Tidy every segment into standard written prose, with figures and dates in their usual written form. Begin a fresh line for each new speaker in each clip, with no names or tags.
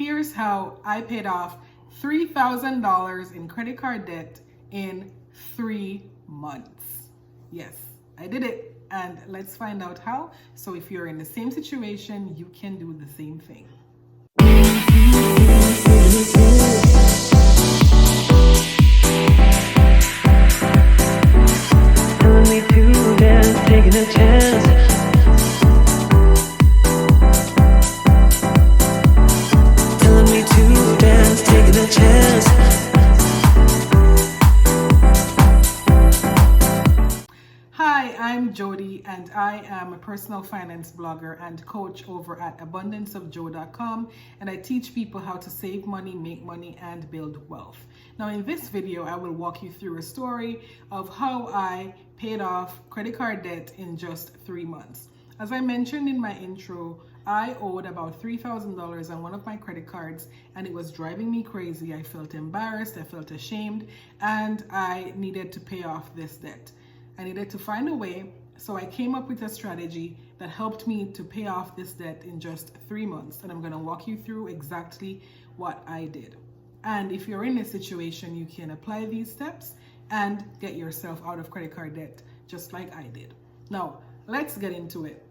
Here's how I paid off $3,000 in credit card debt in 3 months. Yes, I did it, and let's find out how. So if you're in the same situation, you can do the same thing.
Telling me to dance, taking a chance. Telling me to dance, taking a chance.
Hi, I'm Jody, and I am a personal finance blogger and coach over at abundanceofjoe.com, and I teach people how to save money, make money, and build wealth. Now, in this video, I will walk you through a story of how I paid off credit card debt in just 3 months. As I mentioned in my intro, I owed about $3,000 on one of my credit cards, and it was driving me crazy. I felt embarrassed, I felt ashamed, and I needed to pay off this debt. I needed to find a way, so I came up with a strategy that helped me to pay off this debt in just 3 months, and I'm going to walk you through exactly what I did. And if you're in this situation, you can apply these steps and get yourself out of credit card debt just like I did. Now, let's get into it.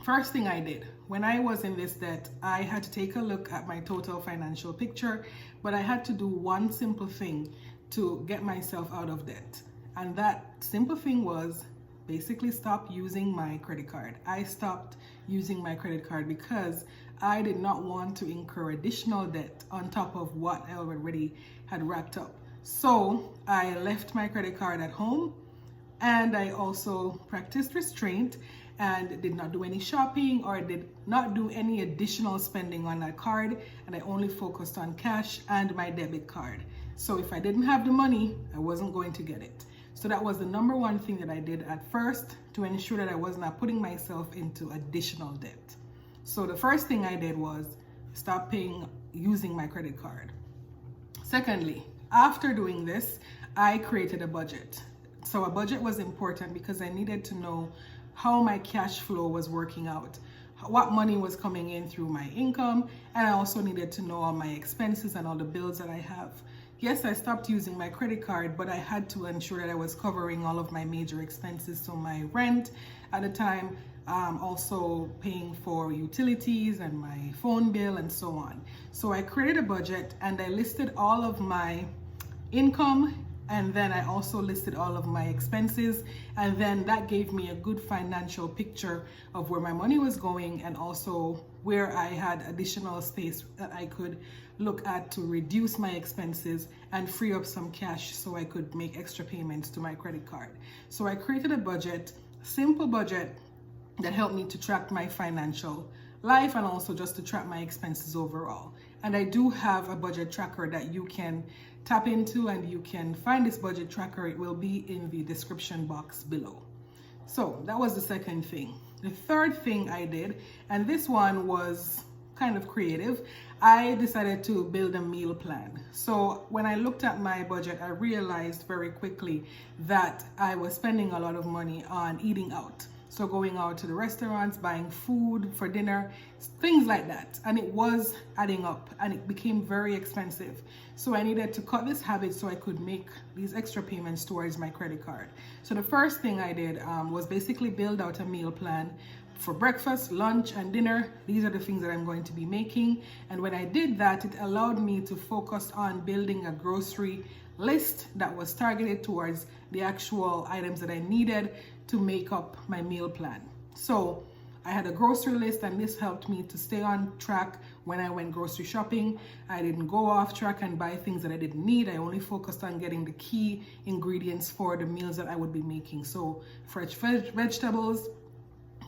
First thing I did, when I was in this debt, I had to take a look at my total financial picture, but I had to do one simple thing to get myself out of debt. And that simple thing was basically stop using my credit card. I stopped using my credit card because I did not want to incur additional debt on top of what I already had racked up. So I left my credit card at home, and I also practiced restraint and did not do any shopping or did not do any additional spending on that card, and I only focused on cash and my debit card. So if I didn't have the money, I wasn't going to get it. So that was the number one thing that I did at first to ensure that I was not putting myself into additional debt. So the first thing I did was stop using my credit card. Secondly, after doing this, I created a budget. So a budget was important because I needed to know how my cash flow was working out, what money was coming in through my income, and I also needed to know all my expenses and all the bills that I have. Yes, I stopped using my credit card, but I had to ensure that I was covering all of my major expenses. So my rent at the time, also paying for utilities and my phone bill and so on. So I created a budget and I listed all of my income, and then I also listed all of my expenses, and then that gave me a good financial picture of where my money was going and also where I had additional space that I could look at to reduce my expenses and free up some cash so I could make extra payments to my credit card. So I created a budget, simple budget that helped me to track my financial life and also just to track my expenses overall. And I do have a budget tracker that you can tap into, and you can find this budget tracker. It will be in the description box below. So that was the second thing. The third thing I did, and this one was kind of creative, I decided to build a meal plan. So when I looked at my budget, I realized very quickly that I was spending a lot of money on eating out. So going out to the restaurants, buying food for dinner, things like that. And it was adding up and it became very expensive. So I needed to cut this habit so I could make these extra payments towards my credit card. So the first thing I did was basically build out a meal plan for breakfast, lunch, and dinner. These are the things that I'm going to be making. And when I did that, it allowed me to focus on building a grocery list that was targeted towards the actual items that I needed to make up my meal plan. So I had a grocery list, and this helped me to stay on track when I went grocery shopping. I didn't go off track and buy things that I didn't need. I only focused on getting the key ingredients for the meals that I would be making. So fresh vegetables,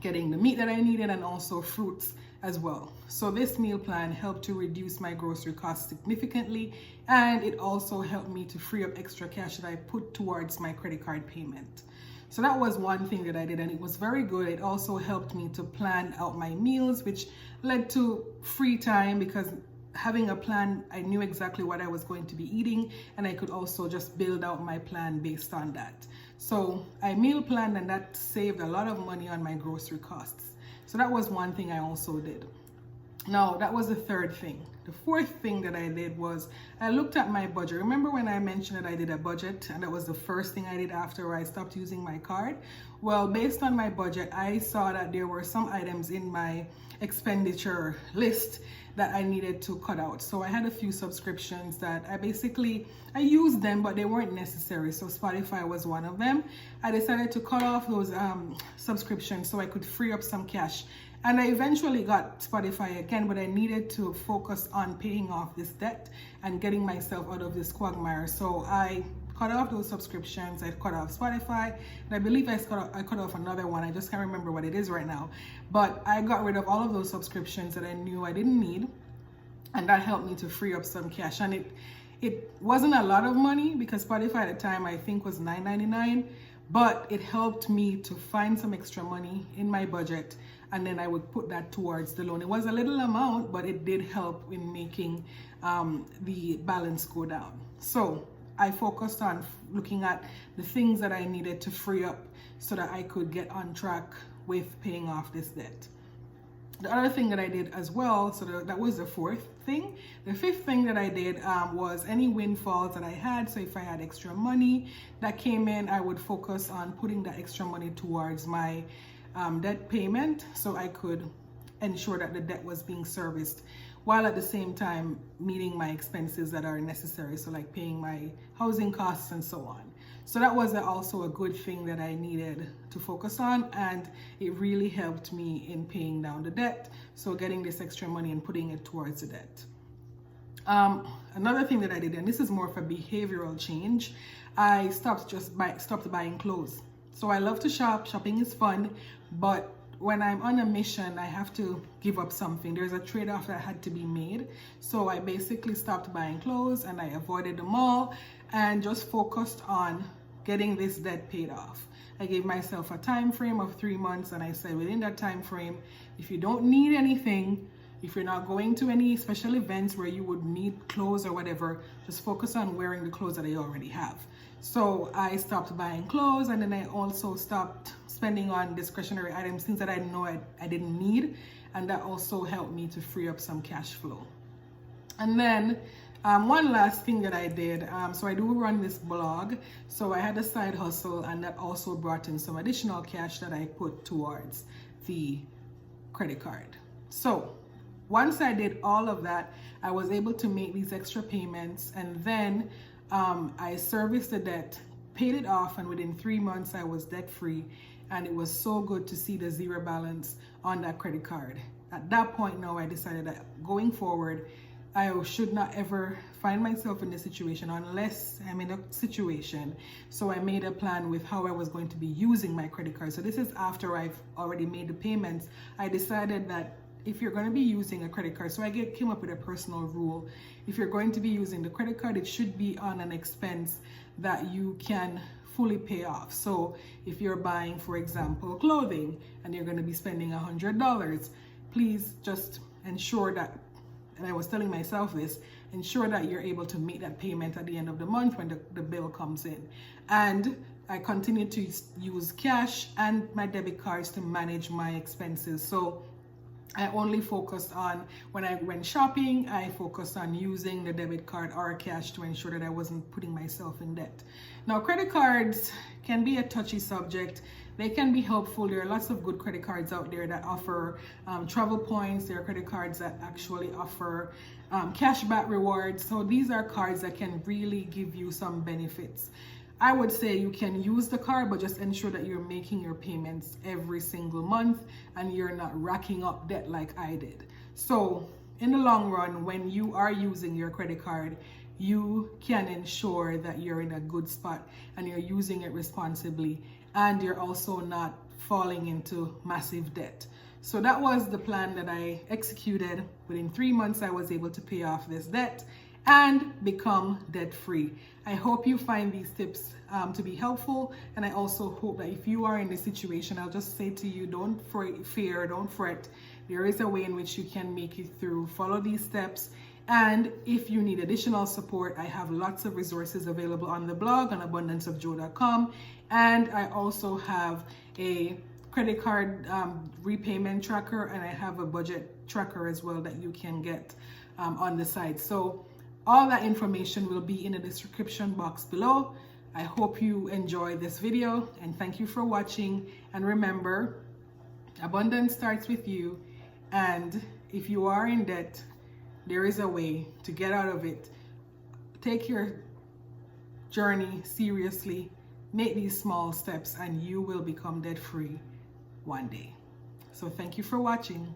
getting the meat that I needed, and also fruits as well. So this meal plan helped to reduce my grocery costs significantly, and it also helped me to free up extra cash that I put towards my credit card payment. So that was one thing that I did, and it was very good. It also helped me to plan out my meals, which led to free time because having a plan, I knew exactly what I was going to be eating, and I could also just build out my plan based on that. So I meal planned, and that saved a lot of money on my grocery costs. So that was one thing I also did. Now, that was the third thing. The fourth thing that I did was I looked at my budget. Remember when I mentioned that I did a budget, and that was the first thing I did after I stopped using my card? Well, based on my budget, I saw that there were some items in my expenditure list that I needed to cut out. So I had a few subscriptions that I used them, but they weren't necessary. So Spotify was one of them. I decided to cut off those subscriptions so I could free up some cash. And I eventually got Spotify again, but I needed to focus on paying off this debt and getting myself out of this quagmire. So I cut off those subscriptions. I cut off Spotify, and I believe I cut off another one. I just can't remember what it is right now. But I got rid of all of those subscriptions that I knew I didn't need, and that helped me to free up some cash. And it wasn't a lot of money, because Spotify at the time I think was $9.99, but it helped me to find some extra money in my budget, and then I would put that towards the loan. It was a little amount, but it did help in making the balance go down. So I focused on looking at the things that I needed to free up so that I could get on track with paying off this debt. The other thing that I did as well, so that was the fourth thing. The fifth thing that I did was any windfalls that I had. So if I had extra money that came in, I would focus on putting that extra money towards my debt payment, so I could ensure that the debt was being serviced, while at the same time meeting my expenses that are necessary, so like paying my housing costs and so on. So that was also a good thing that I needed to focus on, and it really helped me in paying down the debt. So getting this extra money and putting it towards the debt. Another thing that I did, and this is more of a behavioral change, I stopped buying clothes. So I love to shop. Shopping is fun, but when I'm on a mission, I have to give up something. There's a trade-off that had to be made. So I basically stopped buying clothes, and I avoided the mall and just focused on getting this debt paid off. I gave myself a time frame of 3 months, and I said within that time frame, if you don't need anything, if you're not going to any special events where you would need clothes or whatever, just focus on wearing the clothes that I already have. So I stopped buying clothes, and then I also stopped spending on discretionary items, things that I know I didn't need, and that also helped me to free up some cash flow. And then one last thing that I did, so I do run this blog, so I had a side hustle, and that also brought in some additional cash that I put towards the credit card. So once I did all of that, I was able to make these extra payments, and then I serviced the debt, paid it off, and within 3 months I was debt free, and it was so good to see the zero balance on that credit card. At that point now, I decided that going forward, I should not ever find myself in this situation unless I'm in a situation. So I made a plan with how I was going to be using my credit card. So this is after I've already made the payments. I decided that if you're going to be using a credit card, so I came up with a personal rule. If you're going to be using the credit card, it should be on an expense that you can fully pay off. So if you're buying, for example, clothing, and you're going to be spending $100, please just ensure that, and I was telling myself this, ensure that you're able to make that payment at the end of the month when the bill comes in. And I continue to use cash and my debit cards to manage my expenses. So I only focused on, when I went shopping, I focused on using the debit card or cash to ensure that I wasn't putting myself in debt. Now, credit cards can be a touchy subject. They can be helpful. There are lots of good credit cards out there that offer travel points. There are credit cards that actually offer cashback rewards. So these are cards that can really give you some benefits. I would say you can use the card, but just ensure that you're making your payments every single month and you're not racking up debt like I did. So in the long run, when you are using your credit card, you can ensure that you're in a good spot and you're using it responsibly, and you're also not falling into massive debt. So that was the plan that I executed. Within 3 months, I was able to pay off this debt and become debt free. I hope you find these tips to be helpful, and I also hope that if you are in this situation, I'll just say to you, don't fear, don't fret. There is a way in which you can make it through. Follow these steps, and if you need additional support, I have lots of resources available on the blog on abundanceofjoe.com, and I also have a credit card repayment tracker, and I have a budget tracker as well that you can get on the site. So all that information will be in the description box below. I hope you enjoy this video, and thank you for watching. And remember, abundance starts with you, and if you are in debt, there is a way to get out of it. Take your journey seriously, make these small steps, and you will become debt free one day. So thank you for watching.